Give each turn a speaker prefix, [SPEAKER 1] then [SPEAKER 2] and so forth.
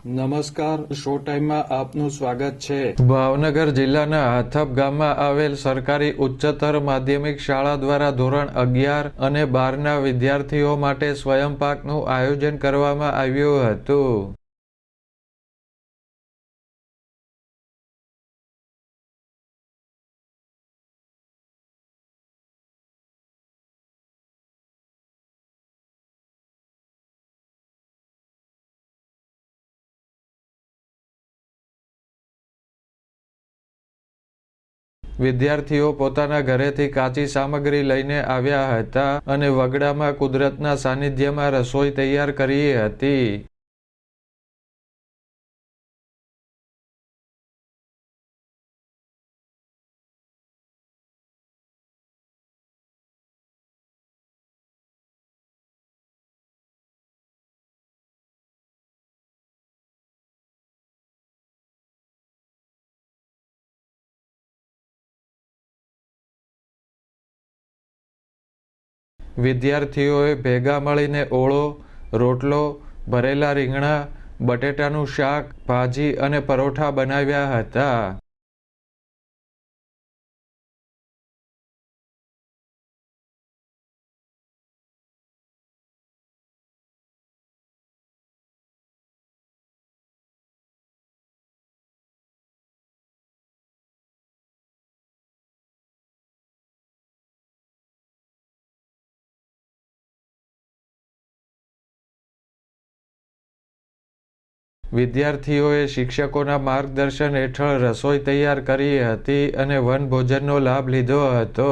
[SPEAKER 1] નમસ્કાર, શો ટાઈમમાં આપનું સ્વાગત છે।
[SPEAKER 2] ભાવનગર જિલ્લાના હાથપ ગામમાં આવેલ સરકારી ઉચ્ચતર માધ્યમિક શાળા દ્વારા ધોરણ 11 અને 12ના વિદ્યાર્થીઓ માટે સ્વયંપાકનું આયોજન કરવામાં આવ્યું હતું। વિદ્યાર્થીઓ પોતાના ઘરેથી કાચી સામગ્રી લઈને આવ્યા હતા અને વગડામાં કુદરતના સાનિધ્યમાં રસોઈ તૈયાર કરી હતી। વિદ્યાર્થીઓએ ભેગા મળીને ઓળો, રોટલો, ભરેલા રીંગણા, બટેટાનું શાક, ભાજી અને પરોઠા બનાવ્યા હતા। વિદ્યાર્થીઓએ શિક્ષકોના માર્ગદર્શન હેઠળ રસોઈ તૈયાર કરી હતી અને વનભોજનનો લાભ લીધો હતો।